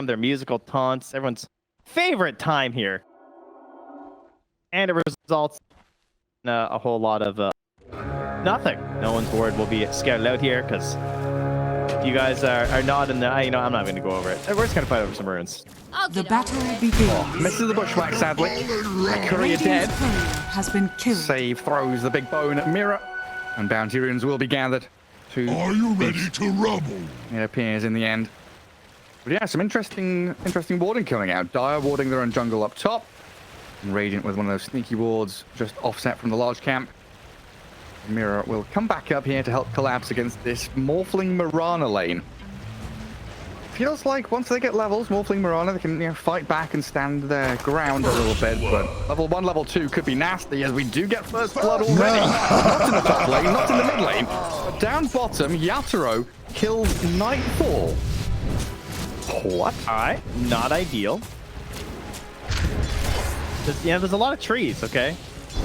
their musical taunts, everyone's favorite time here. And it results in a whole lot of nothing. No one's word will be scouted out here because you guys are not in the... I'm not going to go over it. We're just going to fight over some runes. The battle begins. Oh, misses the bushwhack, sadly. Courier dead. Has been killed. Save throws the big bone at Mirror. And bounty runes will be gathered. Are you ready to rumble? It appears in the end. But yeah, some interesting warding coming out. Dire warding their own jungle up top. And Radiant with one of those sneaky wards just offset from the large camp. Mirror will come back up here to help collapse against this Morphling Mirana lane. Feels like once they get levels, Morphling Mirana, they can fight back and stand their ground a little bit. But level 1, level 2 could be nasty as we do get first blood already. Not in the top lane, not in the mid lane. But down bottom, Yatoro kills Nightfall. What? All right, not ideal. There's a lot of trees, okay?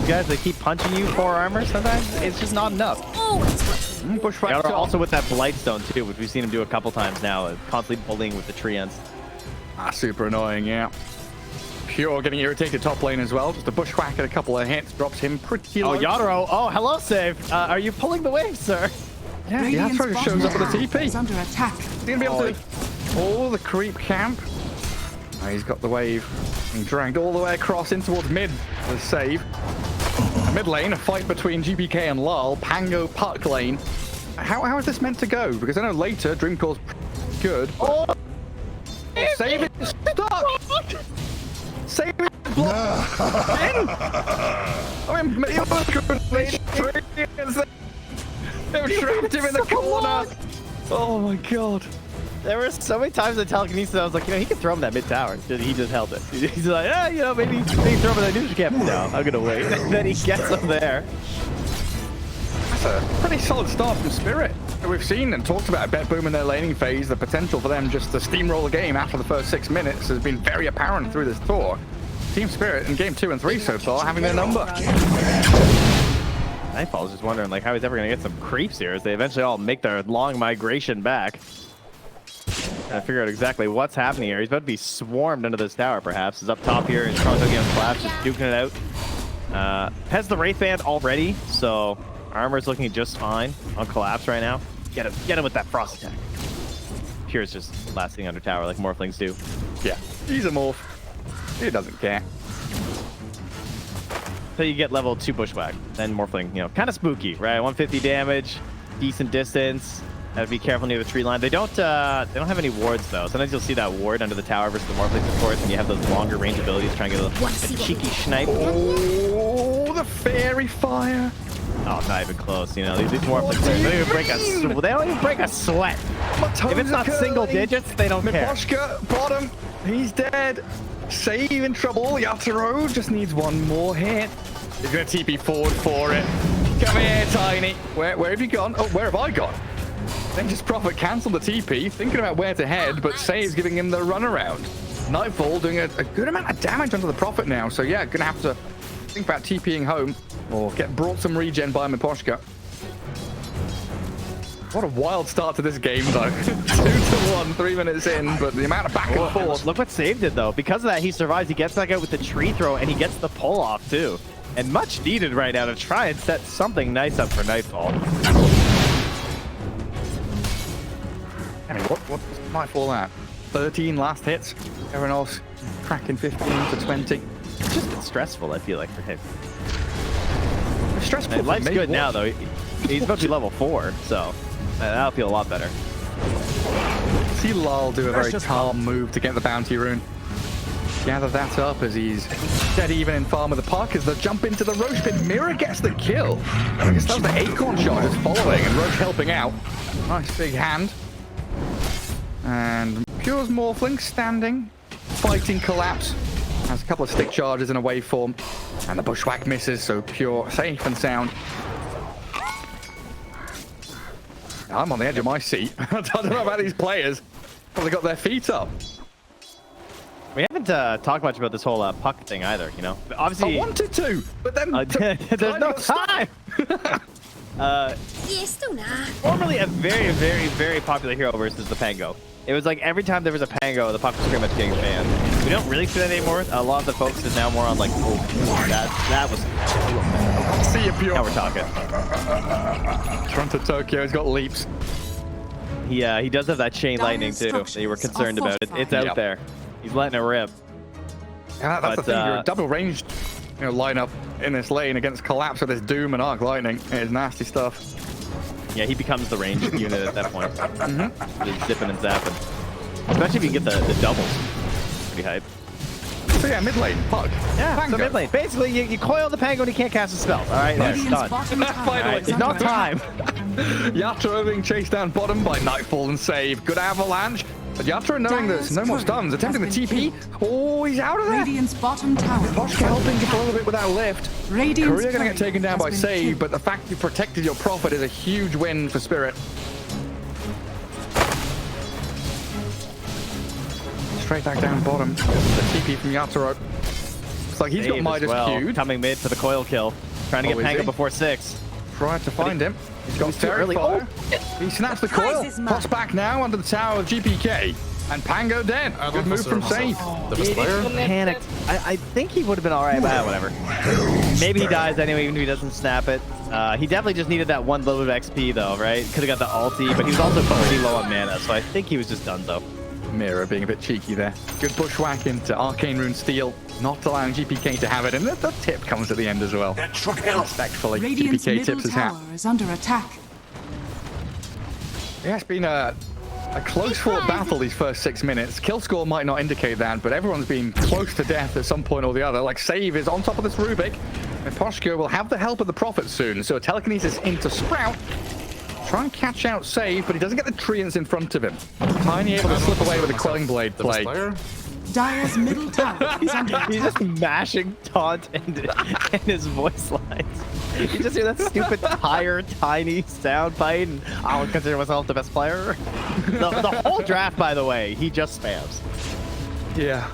You guys, they keep punching you for armor sometimes. It's just not enough. Bushwhack also with that Blightstone too, which we've seen him do a couple times now, constantly bullying with the tree ends. Super annoying, yeah. Pure getting irritated top lane as well. Just a bushwhack at a couple of hits drops him pretty low. Oh, Yatoro. Oh, hello, save. Are you pulling the wave, sir? Yeah, Yatoro just shows up with a TP. Is under attack. He's gonna be able to... Oh, the creep camp. Oh, he's got the wave. Being dragged all the way across in towards mid. The save. Mid lane, a fight between GPK and Lal. Pango Puck lane. How is this meant to go? Because I know later Dreamcall's good. Oh, save it stuck. Save it blocked. I mean, they trapped him in the corner. Oh my god. There were so many times in telekinesis I was like, he can throw him that mid tower. He just held it. He's like, maybe throw him that neutral camp. No, I'm gonna wait. And then he gets him there. That's a pretty solid start from Spirit. We've seen and talked about Bet Boom in their laning phase. The potential for them just to steamroll a game after the first 6 minutes has been very apparent through this tour. Team Spirit in game 2 and 3 so far having their number. Nightfall's just wondering how he's ever gonna get some creeps here as they eventually all make their long migration back. Trying to figure out exactly what's happening here. He's about to be swarmed into this tower, perhaps. He's up top here, and Toronto against Collapse, just duking it out. Has the Wraith Band already, so armor's looking just fine on Collapse right now. Get him with that frost attack. Pure's just lasting under tower like Morphlings do. Yeah, he's a morph. He doesn't care. So you get level 2 Bushwhack, then Morphling, kind of spooky, right? 150 damage, decent distance. Gotta be careful near the tree line. They don't have any wards though. Sometimes you'll see that ward under the tower versus the Morphling, of course, and you have those longer range abilities trying to get a cheeky snipe. Oh, the fairy fire! Oh, not even close. These Morphlings, they don't even break a sweat. If it's not single digits, they don't care. Miposhka, bottom, he's dead. Save in trouble. Yatoro just needs one more hit. He's gonna TP forward for it. Come here, Tiny. Where have you gone? Oh, where have I gone? Dangerous Prophet cancelled the TP, thinking about where to head, but Say's giving him the runaround. Nightfall doing a good amount of damage onto the Prophet now, so yeah, gonna have to think about TPing home or get brought some regen by Miposhka. What a wild start to this game, though. 2-1, 3 minutes in, but the amount of back and forth. Look what Save did, though. Because of that, he survives. He gets back out with the tree throw, and he gets the pull off, too. And much needed right now to try and set something nice up for Nightfall. I mean, what was Nightfall at? 13 last hits. Everyone else cracking 15 to 20. It's just been stressful, I feel like, for him. It's stressful. And life's good now, though. He's about to be level 4, so that'll feel a lot better. See Lal do a very calm move to get the bounty rune. Gather that up as he's dead even in farm with the park as they jump into the Roche pit. Mirror gets the kill. I guess that was the Acorn shot just following and Roche helping out. Nice big hand. And Pure's Morphling standing, fighting Collapse. Has a couple of stick charges in a waveform. And the Bushwhack misses, so Pure safe and sound. I'm on the edge of my seat. I don't know about these players. Probably got their feet up. We haven't talked much about this whole puck thing either, But obviously, I wanted to, but then there's no time. Formerly a very, very, very popular hero versus the Pango. It was like every time there was a Pango, the puck was pretty much getting banned. We don't really see that anymore. A lot of the focus is now more on like, oh, that was. See you, Pure. Now we're talking. Toronto Tokyo has got leaps. He does have that chain lightning too that you were concerned about. It's out there. He's letting it rip. Yeah, that's the But, thing. You're a double ranged, lineup in this lane against Collapse with this Doom and Arc Lightning. It is nasty stuff. Yeah, he becomes the ranged unit at that point. He's zipping and zapping. Especially if you get the doubles. Pretty hype. So yeah, mid lane, Pug. Yeah, Pango. so mid lane. Basically, you coil the Pango and he can't cast a spell. All right, there, Radiant's done. bottom tower Finally. is It's not under time. Yatra being chased down bottom by Nightfall and Save. Good avalanche. But Yatra knowing there's no more stuns, attempting the TP. Oh, he's out of there. Radiant's bottom tower. Poshka helping just a little bit without lift. Radiant's Korea going to get taken down by has been Save, killed. but the fact you protected your Prophet is a huge win for Spirit. Straight back down bottom. The TP from Yatoro. It's like he's got Save as Midas well, queued. coming mid for the coil kill. Trying to Oh, get is Pango he? before 6. Tried to find him. He's got He's too Fairy early. Fire. He snaps the coil. Cross back now under the tower of GPK. And Pango dead. Good move from Save. He panicked. I think he would have been all right, but whatever. Maybe he dies anyway, even if he doesn't snap it. He definitely just needed that one little bit of XP, though, right? Could have got the ulti, but he was also pretty low on mana, so I think he was just done, though. Mira being a bit cheeky there. Good bushwhack into Arcane Rune Steel, not allowing GPK to have it, and the tip comes at the end as well. Respectfully, Radiant's GPK middle tips his hat. tower is under attack. Yeah, it's been a close fought battle these first 6 minutes. Kill score might not indicate that, but everyone's been close to death at some point or the other. Like, Save is on top of this Rubick, and Poshka will have the help of the Prophet soon, so telekinesis into Sprout. Try and catch out Save, but he doesn't get the treants in front of him. Tiny able to slip away with a Quelling Blade play. Dire's middle tower is under He's attack. just mashing taunt in his voice lines. You just hear that stupid tiny sound bite, and I'll consider myself the best player. The whole draft, by the way, he just spams. Yeah.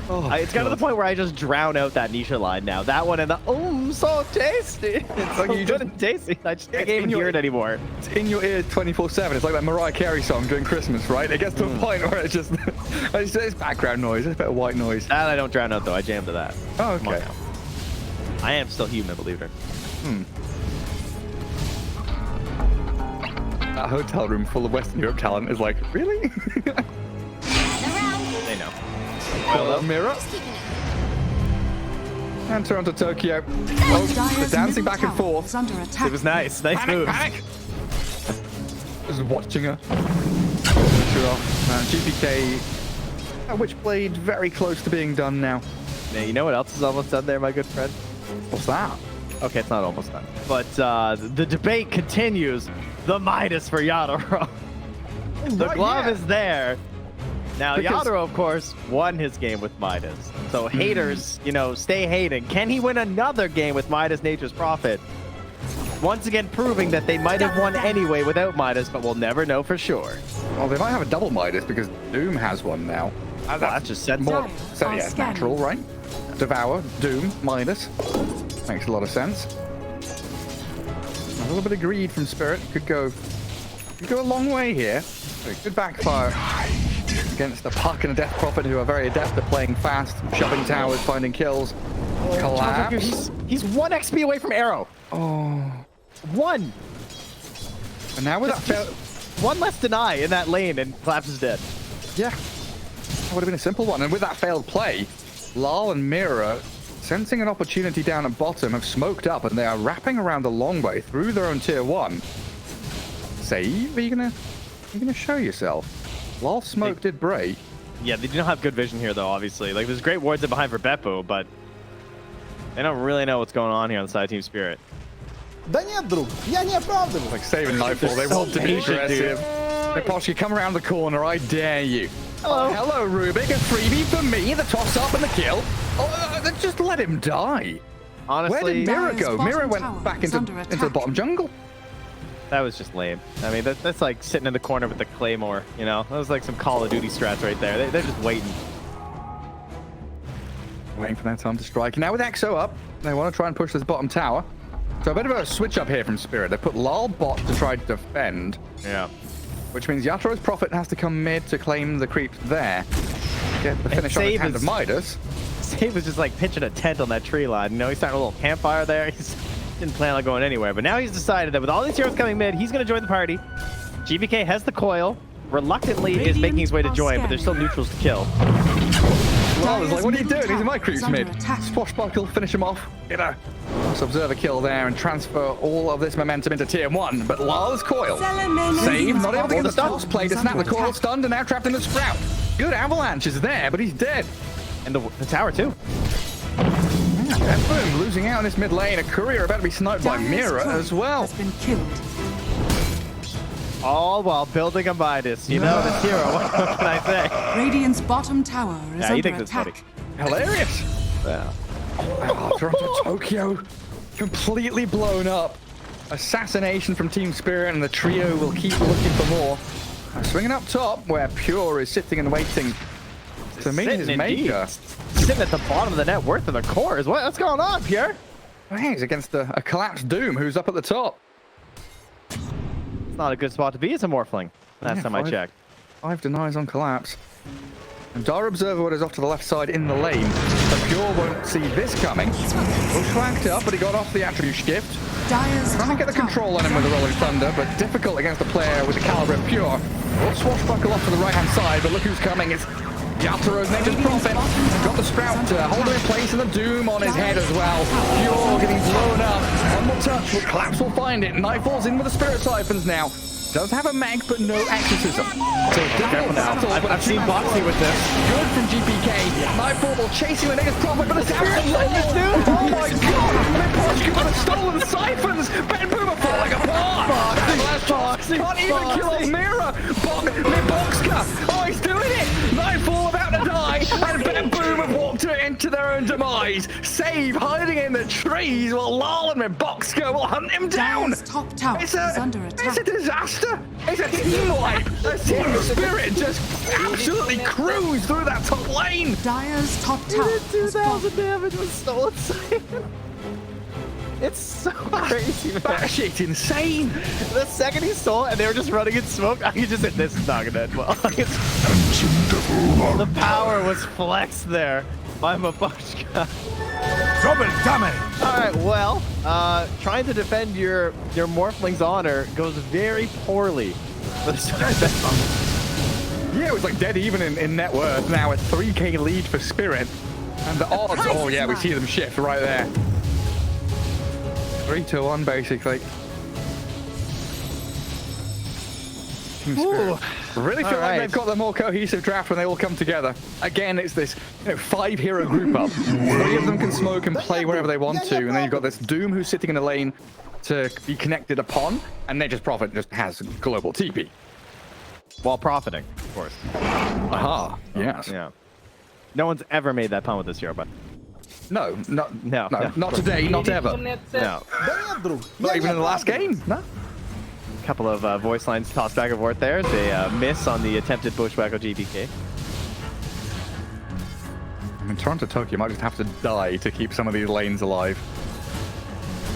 Oh, It's got to the point where I just drown out that Nisha line now. That one and the so tasty. It's like you you just- good and tasty. I can't in even your- hear it anymore. It's in your ears 24/7. It's like that Mariah Carey song during Christmas, right? It gets to a point where it's just it's background noise. It's a bit of white noise. That I don't drown out though. I jam to that. Oh, Come on okay. now. I am still human, believe it. That hotel room full of Western Europe talent is like, really? They know. Well, Mirror. And Toronto, Tokyo. Dire's they're dancing middle back and tower forth. is under attack. It was nice. Nice move. Panic! Just watching her. Shoot off. GPK. Witchblade very close to being done now. Yeah, you know what else is almost done there, my good friend? What's that? Okay, it's not almost done. But the debate continues. The Midas for Yadoro. The glove is there. Now, Because- Yadoro, of course, won his game with Midas. So haters, stay hating. Can he win another game with Midas Nature's Prophet? Once again proving that they might have won anyway without Midas, but we'll never know for sure. Well, they might have a double Midas because Doom has one now. That just said More, Dire so are yeah, it's scanning. natural, right? Devour, Doom, Midas. Makes a lot of sense. A little bit of greed from Spirit could go a long way here. Good backfire against the Puck and the Death Prophet, who are very adept at playing fast, shoving towers, finding kills. Collapse. He's 1 XP away from Arrow. Oh. 1. And now with that fail, One less deny in that lane, and Collapse is dead. yeah, that would have been a simple one. And with that failed play, Lal and Mira, sensing an opportunity down at bottom, have smoked up, and they are wrapping around the long way through their own tier 1. Save? Are you gonna show yourself? Lal smoke did break. Yeah, they do not have good vision here, though, obviously. Like, there's great wards in behind for Beppo, but they don't really know what's going on here on the side of Team Spirit. Да нет, друг, я не оправдываю. Like saving Nightfall, they want to be patient, aggressive. Poshka, come around the corner, I dare you. Hello. Hello, Rubick, a freebie for me, the toss up and the kill. Oh, just let him die. Where Honestly, did Mira Dire's go? bottom Mira went tower back is into under the attack. bottom jungle. that was just lame. I mean, that's like sitting in the corner with the Claymore, That was like some Call of Duty strats right there. They're just waiting. Waiting for that time to strike. Now with Exo up, they want to try and push this bottom tower. So a bit of a switch up here from Spirit. They put Lal bot to try to defend. Yeah. which means Yataro's Prophet has to come mid to claim the creeps there. Get the finish on the hand of Midas. Save was just like pitching a tent on that tree line. You know, he's starting a little campfire there. He didn't plan on going anywhere, but now he's decided that with all these heroes coming mid, he's going to join the party. GBK has the coil. Reluctantly is making his way to join, but there's still neutrals to kill. Lal is like, what are you doing? These are my creeps mid. Swashbuckle, finish him off. Get a nice observer kill there and transfer all of this momentum into tier 1. But Lal's coil. Save, not able to get the toss play to snap the coil, stunned and now trapped in the sprout. Good avalanche is there, but he's dead. And the tower too. And boom, losing out in this mid lane. A courier about to be sniped by Mira as well. Has been killed. All while building a Midas. You know, this hero, what can I say? Radiant's bottom tower is Yeah, you under think this is attack. funny. Hilarious. Yeah. Toronto, Tokyo, completely blown up. Assassination from TSpirit, and the trio will keep looking for more. Swinging up top, where Pure is sitting and waiting to meet his maker. Sitting at the bottom of the net worth of the cores. What's going on, Pure? Hey, he's against a collapsed Doom, who's up at the top. It's not a good spot to be as a Morphling. Last time I checked. 5 denies on collapse. And Dire Observer is off to the left side in the lane. But Pure won't see this coming. Bushwhacked up, but he got off the attribute shift. Trying to get the control on him with the Rolling Thunder, but difficult against a player with the caliber of Pure. Will swashbuckle off to the right-hand side, but look who's coming. It's Yataro's Nature's Prophet. Got the Sprout to hold him in place and the Doom on his head as well. Pure getting blown up. One more touch, but Collapse will find it. Nightfall's in with the Spirit Siphons now. Does have a mag, but no exorcism. So Careful now. I've seen Boxy with this. Good from GPK. Nightfall will chase him with Nature's Prophet, but the Spirit Siphons, dude. Oh my god! Miposhka with the stolen Siphons. Ben Boomer falling apart. Boxy. Can't even kill off Mira. Miposhka. Oh, he's doing it. Nightfall about to die, and Ben Boom have walked into their own demise. Save hiding in the trees while Lal and Miposhka will hunt him down. Dire's top tower It's is under attack. a disaster. It's a team wipe. A team spirit just absolutely cruised through that top lane. Dire's top tower has 2,000 fallen. damage with stolen Siphon. It's so crazy, man. Batshit insane. The second he stole it and they were just running in smoke, I could just hit this is not gonna end well. The power was flexed there by Miposhka. Double damage! Alright, well, trying to defend your Morphling's honor goes very poorly. Yeah, it was like dead even in net worth. Now a 3k lead for Spirit. And the odds, oh yeah, we see them shift right there. 3-1 basically. Team Spirit really feel like they've got the more cohesive draft when they all come together. Again, it's this 5 hero group up. 3 of them can smoke and play wherever they want to, and then you've got this Doom who's sitting in the lane to be connected upon, and Nature's Prophet just has global TP. While profiting, of course. Aha, yes. Yeah. No one's ever made that pun with this hero, but No, not today, not ever. no. Not even in the last game. No. Couple of voice lines tossed back and forth there. They miss on the attempted bushwhack of GBK. I mean, Toronto, Tokyo might just have to die to keep some of these lanes alive.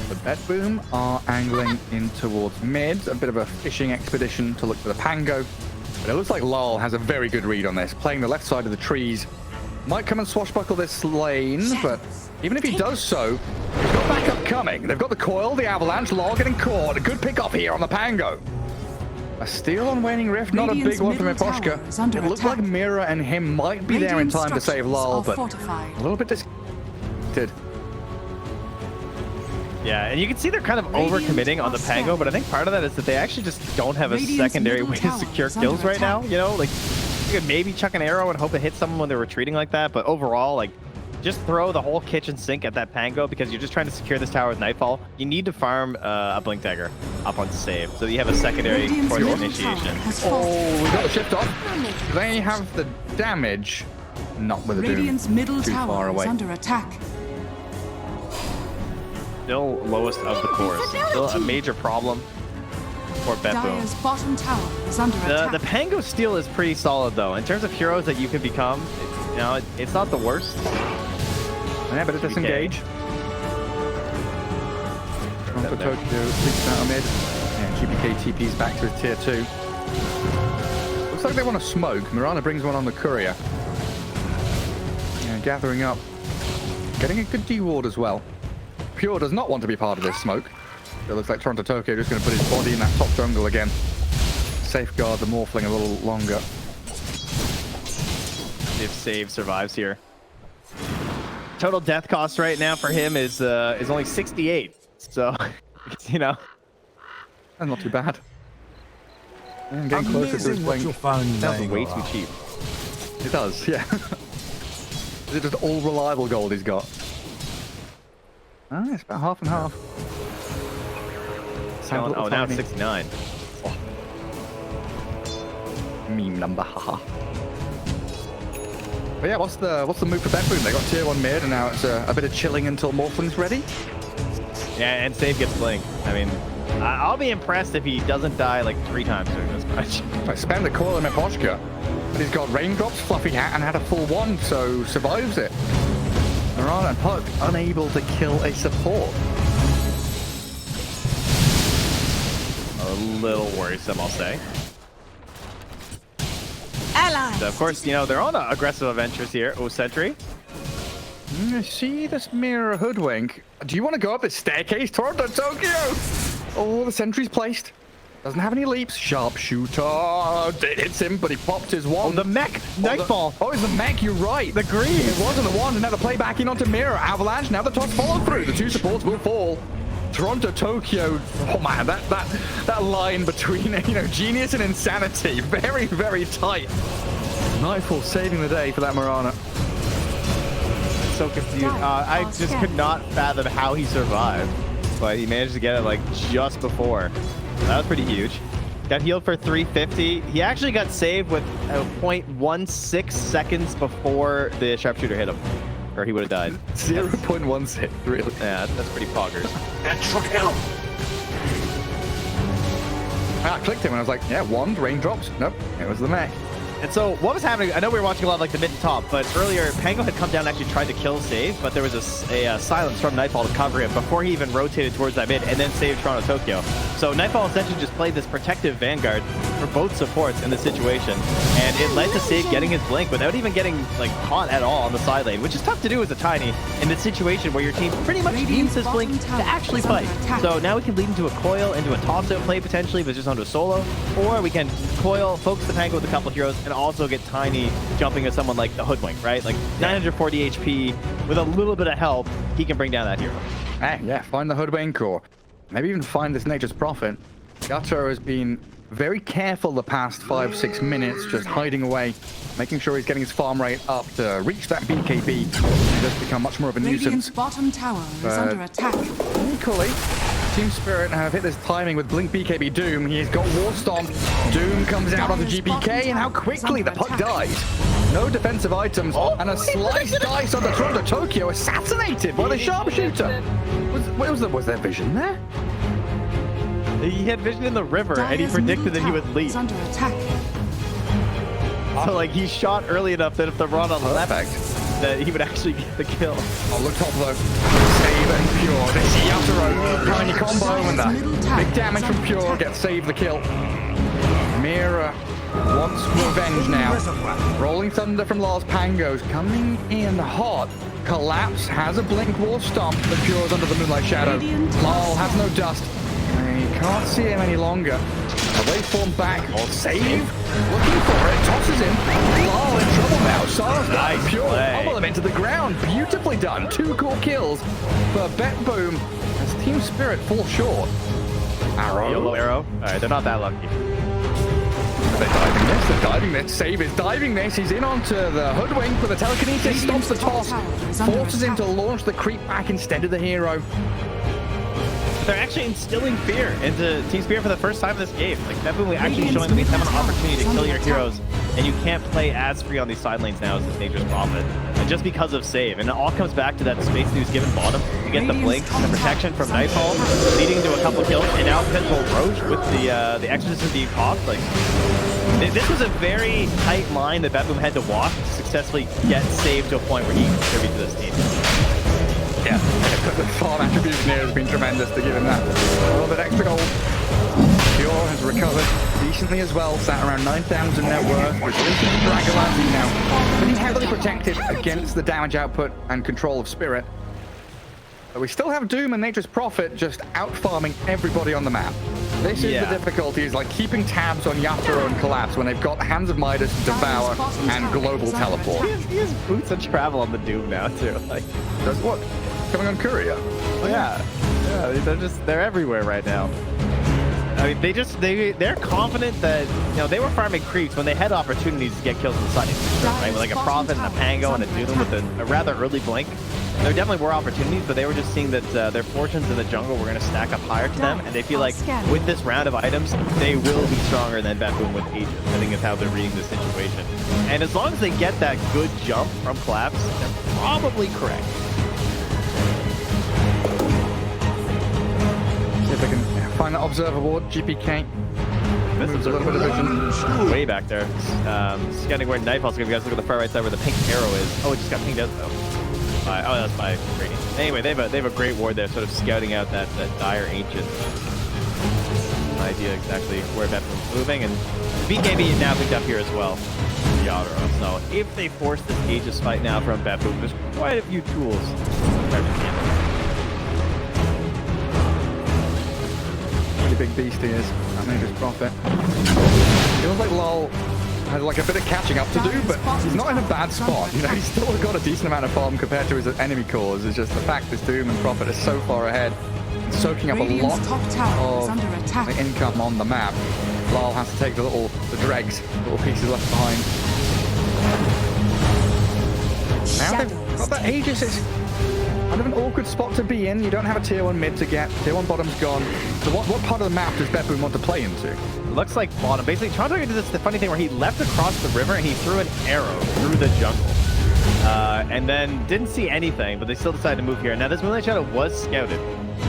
The Bet Boom are angling in towards mid. A bit of a fishing expedition to look for the Pango. But it looks like Lal has a very good read on this, playing the left side of the trees. Might come and swashbuckle this lane, but even if he does so, he's got backup coming. They've got the coil, the avalanche, Lal getting caught. A good pick off here on the Pango. A steal on Waning Rift, not a big one from Miposhka. It looks like Mira and him might be there in time to save Lal, but a little bit disappointed. Yeah, and you can see they're kind of overcommitting on the Pango, but I think part of that is that they actually just don't have a secondary way to secure kills right now. You know, like you could maybe chuck an arrow and hope it hits someone when they're retreating like that, but overall, like just throw the whole kitchen sink at that Pango because you're just trying to secure this tower with Nightfall. You need to farm a Blink Dagger up on save so that you have a secondary for the initiation. Oh, we got the shift off. They have the damage, not with the Doom. Radiant's middle Too far tower away. is under attack. Still lowest of the cores. Still a major problem for Betboom. Dire's bottom tower is under attack. The Pango steal is pretty solid though. In terms of heroes that you can become, you know, it's not the worst. Yeah, but it disengage. Toronto Tokyo sleeps out of mid. And GPK TP's back to his tier 2. Looks like they want to smoke. Mirana brings one on the courier. Yeah, gathering up. Getting a good D-ward as well. Pure does not want to be part of this smoke. It looks like Toronto Tokyo just going to put his body in that top jungle again. Safeguard the Morphling a little longer. If Save survives here. Total death cost right now for him is only 68. So, you know. That's not too bad. Yeah, getting closer to his blink. Sounds way too cheap. It does, yeah. Is it just all reliable gold he's got? Ah, it's about half and half. Oh, now it's 69. Oh. Meme number, haha. But yeah, what's the move for Betboom? They got tier 1 mid, and now it's a bit of chilling until Morphling's ready. Yeah, and Save gets Blink. I mean, I'll be impressed if he doesn't die like 3 times during this match. I spam the coil in Meposhka, but he's got raindrops, fluffy hat, and had a full wand, so survives it. Mirana and Puck unable to kill a support. A little worrisome, I'll say. Ally. So of course, you know, they're on aggressive adventures here. Oh, Sentry. See this mirror Hoodwink. Do you want to go up this staircase? Toronto Tokyo! Oh, the sentry's placed. Doesn't have any leaps. Sharpshooter. It hits him, but he popped his wand. Oh, the mech! Nightfall! Oh, it's the mech, you're right. The green! It wasn't the wand, and now the play back in onto mirror. Avalanche, now the toss follow through. The 2 supports will fall. Toronto Tokyo. Oh man, that line between, you know, genius and insanity. Very, very tight. Nightfall saving the day for that Mirana. So confused. I just could not fathom how he survived, but he managed to get it like just before. That was pretty huge. Got healed for 350. He actually got saved with 0.16 seconds before the sharpshooter hit him, or he would have died. 0.16, really? Yeah, that's pretty poggers. I clicked him and I was like, yeah, wand, raindrops. Nope, it was the mech. And so what was happening, I know we were watching a lot of like the mid and top, but earlier Pango had come down and actually tried to kill Save, but there was a silence from Nightfall to cover him before he even rotated towards that mid and then saved Toronto Tokyo. So Nightfall essentially just played this protective vanguard for both supports in this situation, and it led to Save getting his blink without even getting like caught at all on the side lane, which is tough to do as a Tiny in this situation where your team pretty much needs his blink to actually fight. So now we can lead into a coil, into a toss-out play potentially, but just onto a solo, or we can coil, focus the Pango with a couple heroes, and also get Tiny jumping at someone like the Hoodwink, right? Like 940 HP, with a little bit of help, he can bring down that hero. Hey, yeah, find the Hoodwink, or maybe even find this Nature's Prophet. Gato has been very careful the past 5-6 minutes, just hiding away, making sure he's getting his farm rate up to reach that BKB and just become much more of a Radiant's nuisance. bottom tower is under attack. Equally, TSpirit have hit this timing with Blink BKB Doom. He's got War Stomp. Doom comes out on the GPK, and how quickly the puck dies. No defensive items, and a sliced dice on the Toronto Tokyo, assassinated by the sharpshooter. Was there vision there? He had vision in the river, and he predicted that he would leave. Under attack. So like he shot early enough that if the run on left, that he would actually get the kill. Oh, look top though. Save and Pure. This Yatoro tiny combo, and the big damage from Pure gets Save the kill. Mira wants revenge now. Rolling Thunder from Lars Pangos coming in hot. Collapse has a Blink War Stomp, but Pure's under the Moonlight Shadow. Lal has no dust. You can't see him any longer. They form back. Save. Looking for it. Tosses him. Lal in trouble now. Sarah's nice. Pure. Pummel him into the ground. Beautifully done. 2 cool kills for Betboom as TSpirit fall short. Arrow. Yellow arrow. Alright, they're not that lucky. They're diving this. They're diving this. Save is diving this. He's in onto the Hoodwink with a telekinesis. Stops the toss. Forces him to launch the creep back instead of the hero. They're actually instilling fear into TSpirit for the first time in this game. Like, definitely actually showing that we have an opportunity to kill your heroes, and you can't play as free on these side lanes now as this Nature's Prophet. And just because of Save. And it all comes back to that space he was given bottom. You get the blink, the protection from Nightfall, leading to a couple kills, and now potential Roach with the Exorcism being popped. Like, this was a very tight line that Betboom had to walk to successfully get Save to a point where he can contribute to this team. Yeah, the farm attribution here has been tremendous to give him that. A little bit extra gold. Pure has recovered decently as well, sat around 9,000 net worth, with Dragolati now pretty heavily protected against the damage output and control of Spirit. But we still have Doom and Nature's Prophet just out-farming everybody on the map. This is the difficulty, is like keeping tabs on Yatoro and Collapse when they've got Hands of Midas, Devour, and Global Teleport. He has boots of travel on the Doom now, too. Like, Does what? Coming on Courier. oh, yeah. They're everywhere right now. I mean, they're confident that, you know, they were farming creeps when they had opportunities to get kills in the side, right? With like a Prophet and a Pango and a Doom with a rather early blink. There definitely were opportunities, but they were just seeing that their fortunes in the jungle were going to stack up higher to them, and they feel like with this round of items, they will be stronger than Bethune with Aegis. I think is how they're reading this situation. And as long as they get that good jump from Collapse, they're probably correct. See if I can find that Observer Ward, GPK. This is a little bit of vision way back there. Scanning where Knife also. If you guys look at the far right side where the pink arrow is. Oh, it just got pinged out though. Oh, that's by Radiant. Anyway, they have a great ward there, sort of scouting out that dire ancient. Idea exactly where Bethlenem's moving, and BKB now picked up here as well. Yatoro. So if they force this Aegis fight now from Bethlehem, there's quite a few tools. Pretty big beast he is. I think his Prophet. Feels like LOL has like a bit of catching up to do, but he's not in a bad spot. You know, he's still got a decent amount of farm compared to his enemy cores. It's just the fact this Doom and Prophet are so far ahead, and soaking up a lot of the income on the map. LOL has to take the dregs, little pieces left behind. Now they've got that Aegis. It's kind of an awkward spot to be in. You don't have a tier 1 mid to get. Tier 1 bottom's gone. So what part of the map does Bethune want to play into? Looks like bottom. Basically, Toronto did the funny thing where he left across the river and he threw an arrow through the jungle. And then didn't see anything, but they still decided to move here. Now, this Moonlight Shadow was scouted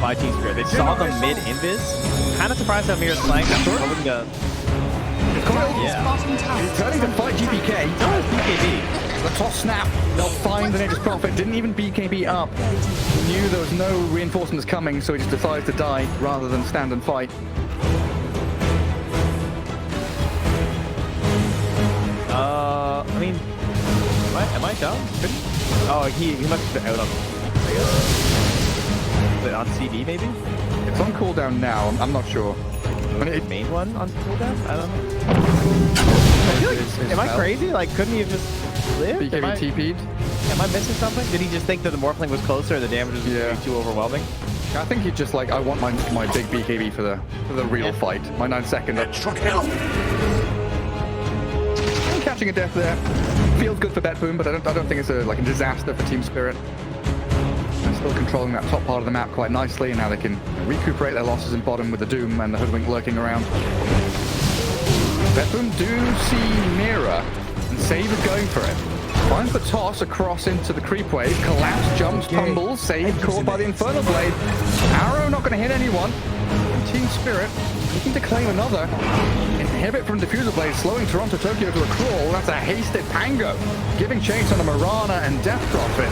by TSpirit. They saw the mid-invis. Kind of surprised how Mira's flying. He's turning to fight GPK. No, BKB. The toss snap. They'll find the Nature's Prophet. Didn't even BKB up. He knew there was no reinforcements coming, so he just decided to die rather than stand and fight. I mean, am I down? Oh, he must have been out on CD maybe? It's on cooldown now. I'm not sure. The main one on cooldown? I don't know. Am I crazy? Like, couldn't he have just lived? BKB TP'd? Am I missing something? Did he just think that the Morphling was closer, the damage was way too overwhelming? I think he's just like, I want my big BKB for the real fight. My 9-second. Catching a death there. Feels good for Betboom, but I don't think it's a disaster for TSpirit. They're still controlling that top part of the map quite nicely, and now they can recuperate their losses in bottom with the Doom and the Hoodwink lurking around. Betboom do see Mira, and Save is going for it. Finds the toss across into the creep wave. Collapse, jumps, tumbles. Save caught by the Infernal Blade. Arrow not going to hit anyone. And TSpirit looking to claim another. Inhibit from Diffuser Blade, slowing Toronto Tokyo to a crawl. That's a hasted Pango, giving chase on a Mirana and Death Prophet.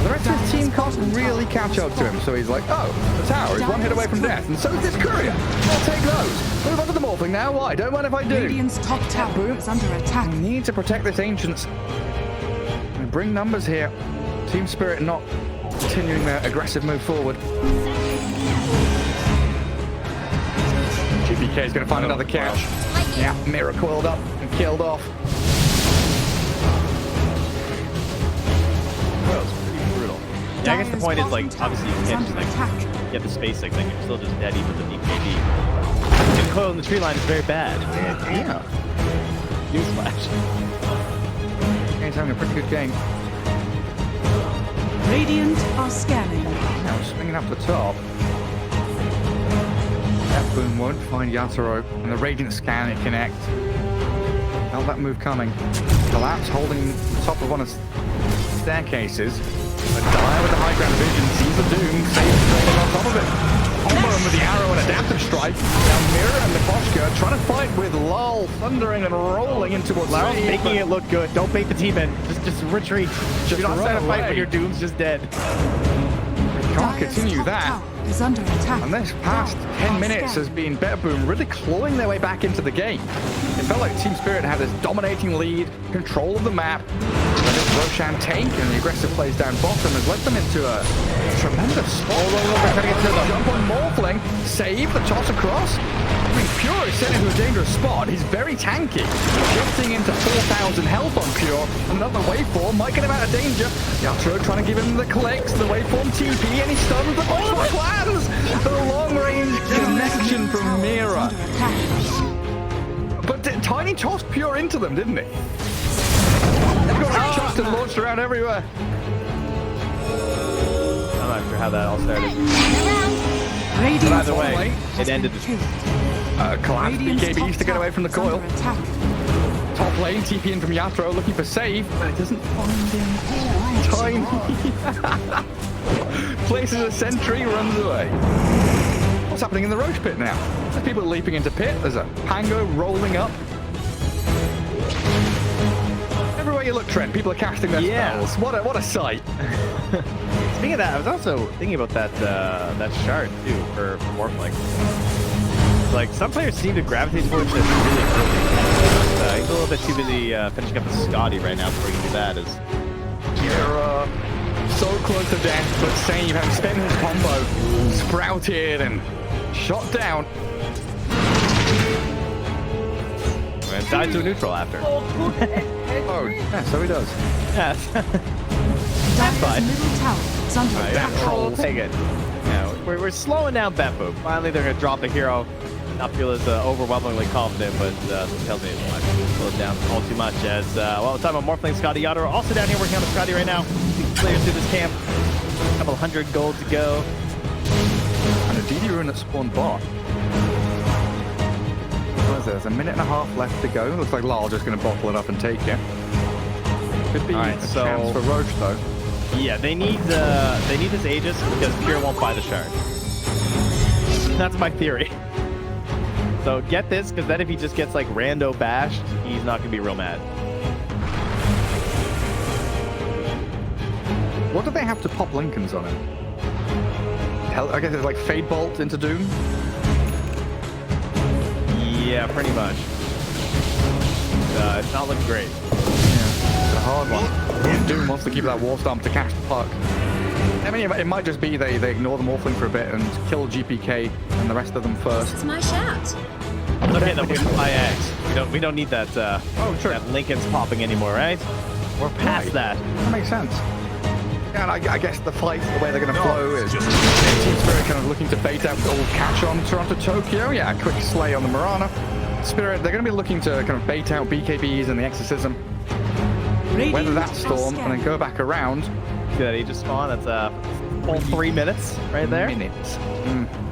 The rest of his team can't really catch up to him, so he's like, oh, the tower is one hit away from death, and so is this Courier. I'll take those. Move on to the Morphling now. Why? Don't mind if I do. Radiant's top tower is under attack. We need to protect this Ancients. We bring numbers here. TSpirit not continuing their aggressive move forward. GPK is going to find another catch. Yeah, Mira coiled up and killed off. Well, it's pretty brutal. Yeah, I guess the point is, like, obviously you can't just, like, get the space thing. You're still just dead even with the BKB. And coil in the tree line is very bad. Yeah. Newsflash. He's having a pretty good game. Radiant are scanning. Now swinging up the top. Boom won't find Yatoro, and the Radiant scan it connect. Held that move coming. Collapse holding the top of one of the staircases. But Dire with the high ground vision sees the Doom, saves training on top of it. Combo him with the arrow and adaptive strike. Now Mira and Nekoshka trying to fight with LOL thundering and rolling in towards Laurel's making it look good. Don't bait the team in. Just retreat. Just not trying to fight when your Doom's just dead. Can't continue that. is under attack. And this past 10 minutes has been Betboom really clawing their way back into the game. It felt like TSpirit had this dominating lead, control of the map. And this Roshan tank and the aggressive plays down bottom has led them into a tremendous spot. Jump on Morphling, save the toss across. I mean, Pure is sent into a dangerous spot. He's very tanky. Shifting into 4,000 health on Pure. Another waveform might get him out of danger. Yatro trying to give him the clicks, the waveform TP, and he stuns the bottom plans. The long-range connection from Mira. But Tiny tossed Pure into them, didn't he? He got chucked and launched around everywhere. I'm not sure how that all started. Radiant's But either way, it ended. Collapsed BKBs to get away from the coil. under attack. Top lane, TP in from Yatro, looking for save, but it doesn't find him. Tiny. Places a sentry, runs away. What's happening in the Roche pit now? There's people leaping into pit. There's a Pango rolling up. Everywhere you look, Trent, people are casting their spells. What a sight. Speaking of that, I was also thinking about that shard too for Morphling. Like some players seem to gravitate towards it really early. He's a little bit too busy finishing up with Scotty right now before he can do that. You're so close to death, but save, having spent his combo, sprouted and shot down. And died to a neutral after. Oh, yeah, so he does. Yes. That's fine. middle tower is under attack. We'll take it. Yeah, we're slowing down Betboom. Finally, they're going to drop a hero. Not feel as overwhelmingly confident, but tells me it might slow it down all too much. As well, we're talking about Morphling, Scotty, Yatro also down here working on the Scotty right now. Players through this camp. A couple hundred gold to go. And a DD rune that spawned bot. There's a minute and a half left to go. Looks like Lal just going to bottle it up and take it. Could be a chance for Roche though. Yeah, they need this Aegis because Pure won't buy the shard. That's my theory. So get this, because then if he just gets like rando bashed, he's not gonna be real mad. What do they have to pop Lincolns on him? Hell, I guess it's like Fade Bolt into Doom. Yeah, pretty much. It's not looking great. Yeah, it's a hard one. Doom wants to keep that War Stomp to catch the puck. I mean, it might just be they ignore the Morphling for a bit and kill GPK and the rest of them first. This is my shout. Okay, then we can buy eggs. We don't need that. True. That Lincoln's popping anymore, right? We're past that. That makes sense. Yeah, and I guess the fight, the way they're going to flow is TSpirit kind of looking to bait out the old catch on Toronto Tokyo. Yeah, a quick slay on the Mirana. Spirit, they're going to be looking to kind of bait out BKBs and the Exorcism. Weather that storm and then go back around. See that Aegis spawn? That's full 3 minutes right there. Minutes.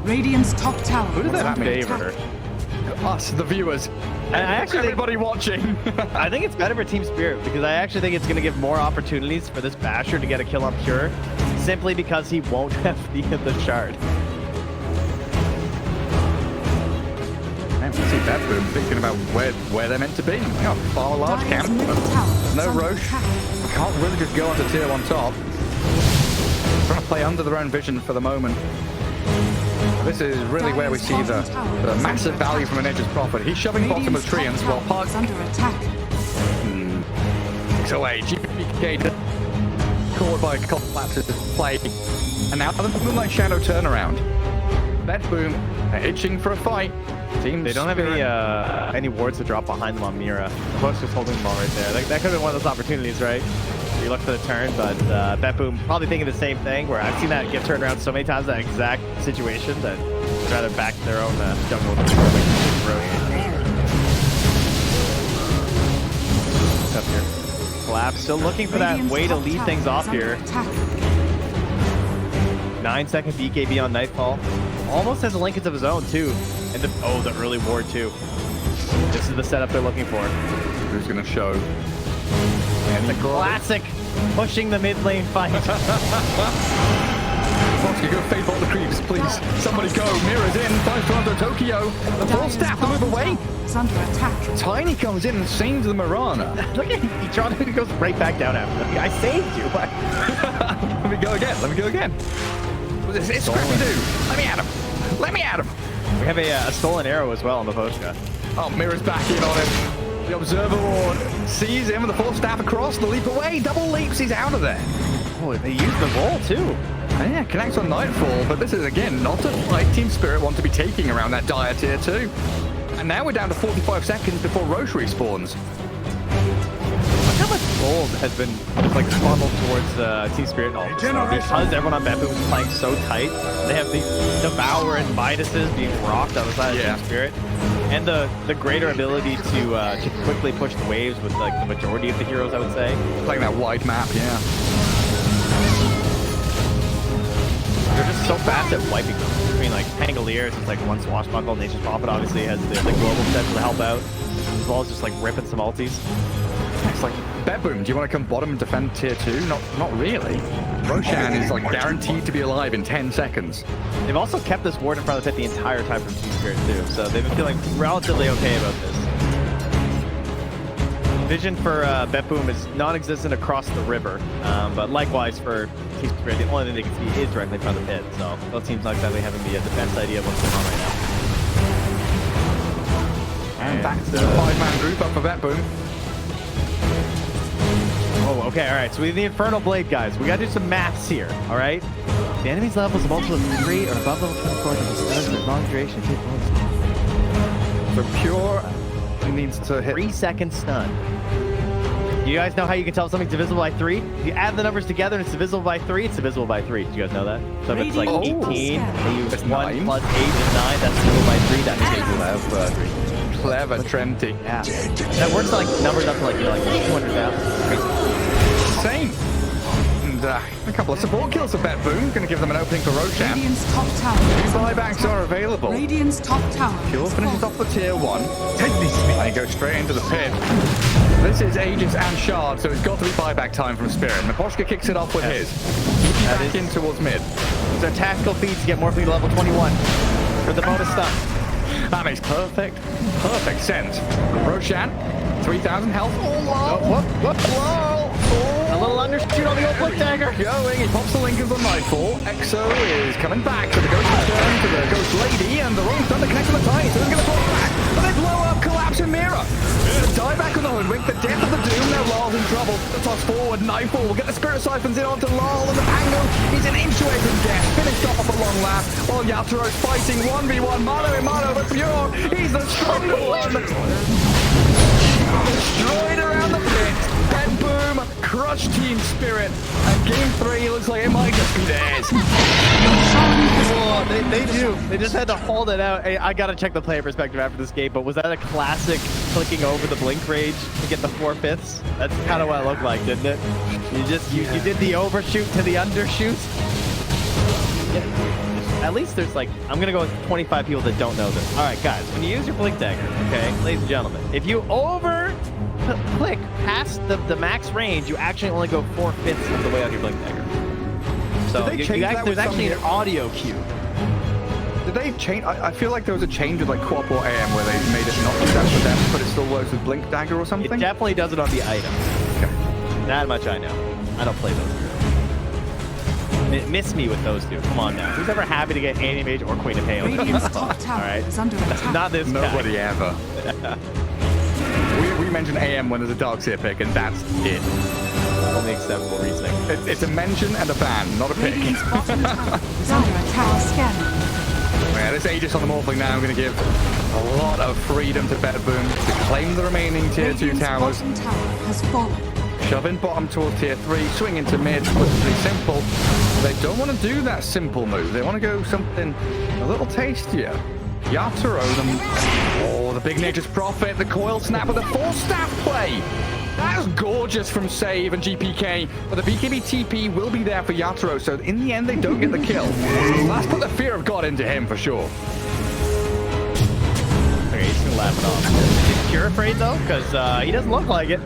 Radiant's top tower. Who does is that under favor? attack. Us, the viewers. I actually think, Everybody watching. I think it's better for TSpirit because I actually think it's going to give more opportunities for this Basher to get a kill on Pure, simply because he won't have the shard. I can see Betboom thinking about where they're meant to be. Yeah, far large Dire's camp. middle tower is No under Roche. attack. Can't really just go onto tier 1 top. Trying to play under their own vision for the moment. This is really where we see the massive value from an Edge's Prophet. He's shoving bottom of Treants while Park is under attack. takes away. GPK caught by a couple lapses of play. And now the Moonlight Shadow turnaround. Betboom, they're itching for a fight. They don't have any wards to drop behind them on Mira. The Bush just holding them all right there. That could have been one of those opportunities, right? You look for the turn, but Betboom probably thinking the same thing, where I've seen that get turned around so many times, that exact situation, that they'd rather back their own jungle. Up here. Collapse, still looking for that way to lead things off here. 9-second BKB on Nightfall. Almost has a Lincoln of his own, too. And the early ward, too. This is the setup they're looking for. Who's going to show? And the classic pushing the mid lane fight. Foxy, go fade bolt the creeps, please. Somebody go. Mira's in. Finds Toronto Tokyo. The full staff to move away. It's under attack. Tiny comes in and saves the Mirana. Look at him. Toronto goes right back down after him. I saved you. Let me go again. it's Scrappy Doo. Let me at him. Let me at him. We have a stolen arrow as well on the Poshka. Oh, Mirror's back in on him. The Observer Ward sees him with the full staff across, the leap away, double leaps, he's out of there. Oh, they used the roll too. And yeah, connects on Nightfall, but this is, again, not a fight TSpirit want to be taking around that dire tier 2. And now we're down to 45 seconds before Roche respawns. Look how much gold has been like funneled towards TSpirit all of a sudden. Because everyone on Beppu is playing so tight. They have the Devour and Midases being rocked on the side of TSpirit. And the greater ability to quickly push the waves with like the majority of the heroes, I would say. Playing that wide map, yeah. They're just so fast at wiping them. I mean, like Pangolier is just like one swashbuckle. Nature's Prophet obviously has the global potential to help out, as well as just like ripping some ultis. It's like, Bedboom, do you want to come bottom and defend tier 2? Not really. Roshan is like guaranteed to be alive in 10 seconds. They've also kept this ward in front of the pit the entire time from TSpirit too, so they've been feeling relatively okay about this. Vision for Bepboom is non-existent across the river, but likewise for TSpirit, the only thing they can see is directly in front of the pit, so both teams not exactly having the best idea of what's going on right now. And back to the 5-man group up for Bepboom. Oh, okay, all right, so we have the Infernal Blade, guys. We gotta do some maths here, all right? The enemy's level is a multiple of 3 or above level 24 can be stunned for long duration. So Pure needs to hit 3-second stun. You guys know how you can tell if something's divisible by 3? If you add the numbers together and it's divisible by 3, it's divisible by 3. Did you guys know that? So if it's like 18, and you use 1 9. plus 8 is 9, that's divisible by 3, that makes it clever. Clever, Trenty. Yeah. That works like numbers up to like, you know, like 200,000. Crazy. Same. And a couple of support kills for Bepboom. Going to give them an opening for Roshan. Radiant's top tower. Buybacks are available. Radiant's top tower. Pure finishes off the tier 1. Take this, And he goes straight into the pit. This is Aegis and Shard, so it's got to be buyback time from Spirit. Naposhka kicks it off with his. Back in towards mid. It's a tactical feat to get Morphling to level 21 for the bonus stun. That makes perfect sense. Roshan, 3,000 health. Oh, low. A little undershoot on the old Blink Dagger. Going, he pops the Linkers on Nightfall. Exo is coming back to the Ghost Return to the Ghost Lady, and the wrong thunder connects to the Tiny, so he's going to fall back. But they blow up, collapse and mirror. Die back on the Hoodwink, the death of the Doom, now Larl's in trouble. The toss forward, Nightfall will get the Spirit Siphons in onto Larl, and the Pango, he's an inch away from death. Finished off at long last, while Yaturo's fighting 1v1, mano a mano, but Pure, he's the stronger one. Destroyed around the pit. Bepboom, crushed TSpirit, and game 3 looks like it might just be theirs. Oh, they do. They just had to hold it out. Hey, I gotta check the player perspective after this game, but was that a classic clicking over the blink rage to get the 4/5? That's kind of what it looked like, didn't it? You did the overshoot to the undershoot. Yeah. At least there's like, I'm gonna go with 25 people that don't know this. All right, guys, when you use your blink dagger, okay, ladies and gentlemen, if you click past the max range, you actually only go 4/5 of the way on your blink dagger. So there's actually an audio cue. Did they change? I feel like there was a change with like Co-op or AM where they made it not do that for them, but it still works with Blink Dagger or something? It definitely does it on the item. Okay. That much I know. I don't play those two. Miss me with those two. Come on now. Who's ever happy to get Anti-Mage or Queen of Hail? Radiant's top tower Alright. is under attack. Not this guy. Nobody ever. we mention AM when there's a Darkseer pick, and that's it. Only acceptable reasoning. It's a mention and a ban, not a pick. Radiant's bottom tower is under attack. Scanning. Yeah, this Aegis on the Morphling now going to give a lot of freedom to Bepboom to claim the remaining tier 2 Radiant's towers. bottom tower has fallen. Shove in bottom towards tier 3, swing into mid, which is pretty simple. They don't want to do that simple move. They want to go something a little tastier. Yaturo, the big Nature's Prophet, the coil snap with the full staff play. That was gorgeous from Save and GPK, but the BKB TP will be there for Yaturo, so in the end they don't get the kill. Let's put the fear of God into him for sure. Okay, he's gonna laugh it off. Is Pure afraid though? Because he doesn't look like it.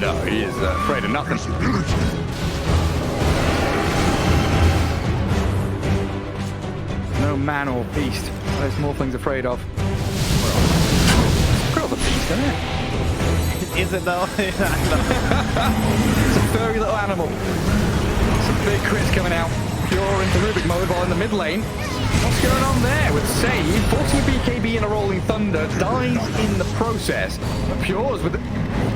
No, he is afraid of nothing. No man or beast. Those Morphling's afraid of. It's a beast, isn't it? Is it though? It's a furry little animal. Some big crits coming out. Pure into Rubick mobile in the mid lane. What's going on there with Save? Forcing a BKB and a Rolling Thunder. Dies in the process. Pure's with the...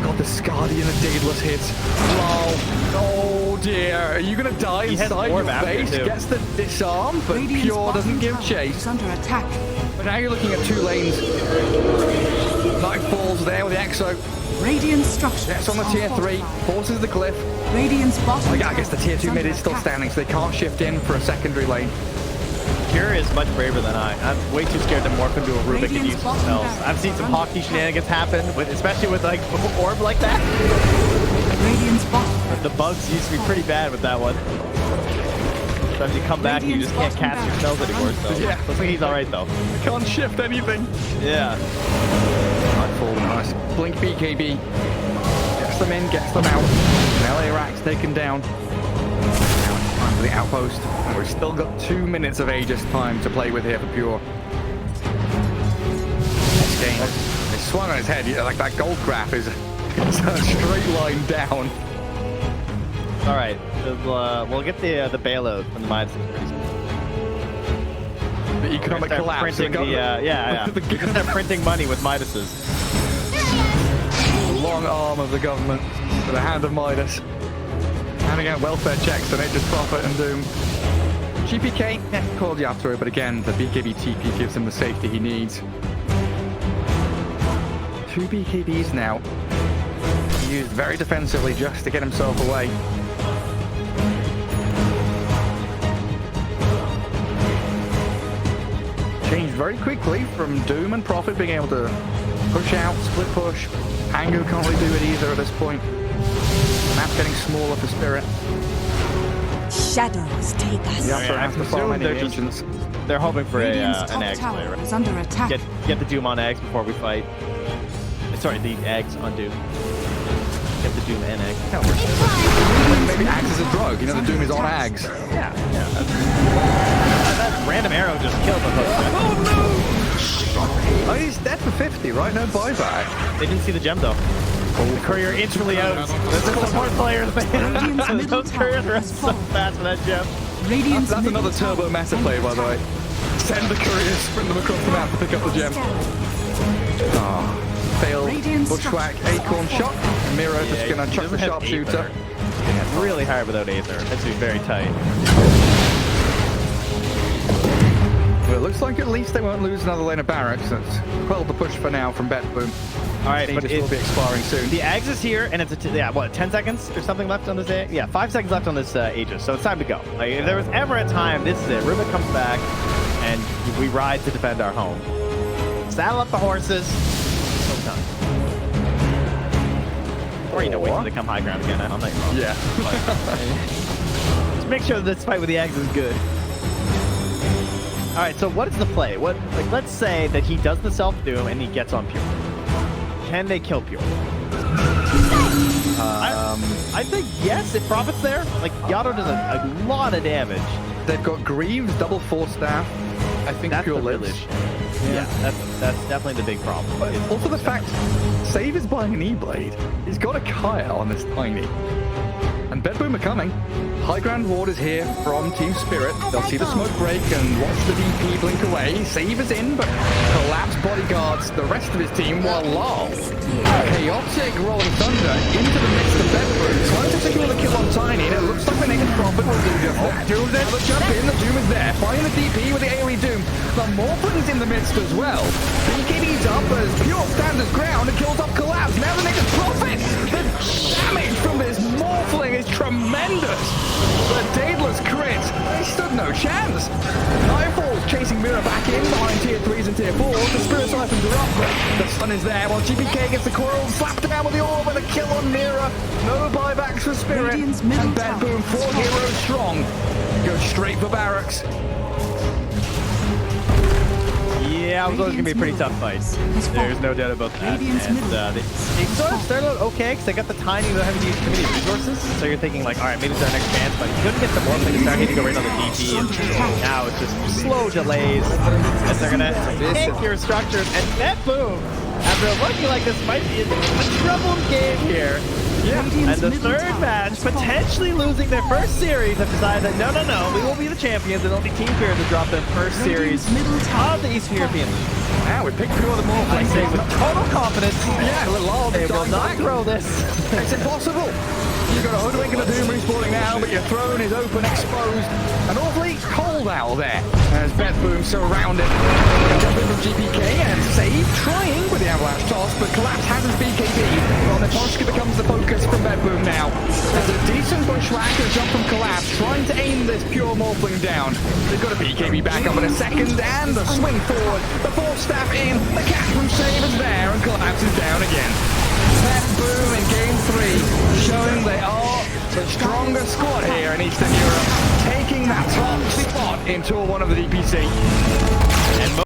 God, the Scardy and the Daedalus hits. Wow. Oh dear. Are you going to die inside your base? Gets the disarm, but Radiant's Pure doesn't bottom give tower chase. is under attack. But now you're looking at 2 lanes. Night falls there with the Exo. Radiant structure. Gets on the tier 3. Forces the cliff. Radiant's bottom. I guess the tier 2 tower mid is under still attack. standing, so they can't shift in for a secondary lane. Pure is much braver than I. I'm way too scared to morph into a Rubick and use some spells. I've seen some hockey shenanigans happen, especially with like orb like that. Radiant's bottom. The bugs used to be pretty bad with that one. Sometimes you come back and you just can't cast your spells anymore. So Yeah. looks like he's all right though. Can't shift anything. Yeah. Nightfall, nice. Blink BKB. Gets them in, gets them out. LA Rack's taken down. Now it's time for the outpost. And we've still got 2 minutes of Aegis time to play with here for Pure. This game is swung on its head. Like that gold graph is it's a straight line down. All right. We'll get the bailout from the Midas. The economic Start collapse. printing yeah. We can start printing money with Midases. The long arm of the government to the hand of Midas. Handing out welfare checks to Nature's Prophet and Doom. GPK, yeah, called you after it, but again, the BKB TP gives him the safety he needs. 2 BKBs now. He used very defensively just to get himself away. Changed very quickly from Doom and Prophet being able to push out, split push. Pango can't really do it either at this point. Map's getting smaller for Spirit. Shadows take us. The upper has to farm any they're just- ancients. They're hoping for Radiant's an top egg tower play, right? is under attack. Get the Doom on eggs before we fight. Sorry, the eggs on Doom. Get the Doom and eggs. Maybe Ags is a drug. You know, the Doom is on Ags. Yeah. That random arrow just killed the hook. Oh, he's dead for 50, right? No buyback. They didn't see the gem though. The courier instantly out. There's support players, man. Radiant's middle Those tower couriers run has so fallen. fast for that gem. Radiant's That's middle another turbo tower meta is play, under by the way. attack. Send the couriers, sprint them across the map to pick up the gem. Oh, failed. Radiant Bushwhack, Acorn shot. Miro just gonna he chuck the doesn't have sharpshooter. Aether. It's really hard without Aether. It's actually very tight. Well, it looks like at least they won't lose another lane of barracks. That's quelled the push for now from Betboom. All right, but Aegis will be expiring soon. the Ags is here, and it's 10 seconds or something left on this? Yeah, 5 seconds left on this Aegis, so it's time to go. Like, if there was ever a time, this is it. Rubick comes back, and we ride to defend our home. Saddle up the horses. So done. Or wait till they come high ground again. I don't think. Yeah. Just make sure that this fight with the Ags is good. All right, so what is the play? Let's say that he does the self-doom and he gets on Pure. Can they kill Pure? I think yes, if Prophet's there. Like, Yato does a lot of damage. They've got Greaves, double force staff. I think That's Pure the real lives. issue. Yeah, that's definitely the big problem. But also the fact, Save is buying an E-Blade. He's got a Kaya on this Tiny. And Bedboom are coming. High ground ward is here from TSpirit. They'll see the smoke break and watch the DP blink away. Save is in, but Collapse bodyguards the rest of his team while Lal. Chaotic rolling thunder into the midst of Bedboom. Trying to secure the kill on Tiny, and it looks like the Naked Prophet will do just that. Doom's there, the jump in, the Doom is there. Finding the DP with the AoE Doom. The Morphling's in the midst as well. BKB's up as Pure stands his ground and kills off Collapse. Now the Naked Prophet! The damage from this Morphling is tremendous! The Daedalus crit, they stood no chance. Nightfall's chasing Mira back in behind tier 3s and tier 4s. The Spirit Siphons are up, but the stun is there while GPK gets the coil, slapped down with the orb and a kill on Mira. No buybacks for Spirit. Radiant's And middle Bedboom, tower 4 heroes strong. Goes straight for barracks. Yeah, it was always going to be a pretty tough fight. There's no doubt about that. Radiant's And middle they sort of started out okay, because they got the tiny without having to use community resources. So you're thinking, like, all right, maybe it's our next chance, but you couldn't get the Morphling to start hitting go right on the DP. And now it's just slow delays as they're going to take your structures. And that boom, after looking like this might be a troubled game here, Radiant's And the middle third tower match, has fallen. potentially losing their first series, have decided that no, we will be the champions, and it'll be TSpirit to drop their first series Radiant's middle tower of the Eastern European League. Now we picked two of the I Morphling. say with total confidence, Yeah, a little odd. they will Dying not back. throw this. It's impossible. You've got a Hoodwink and a Doom respawning now, but your throne is open, exposed. An awfully cold out there as Bedboom surrounded. Jumping from GPK and save, trying with the Avalanche toss, but Collapse has his BKB. Well, Neposhka becomes the focus from Bedboom now. There's a decent bushwhack and a jump from Collapse, trying to aim this pure Morphling down. They've got a BKB back up in a second, and the swing forward. The force staff in, the Catchman save is there, and Collapse is down again. Bedboom in game 3, showing they are the strongest squad here in Eastern Europe, taking that top spot in Tour 1 of the DPC. And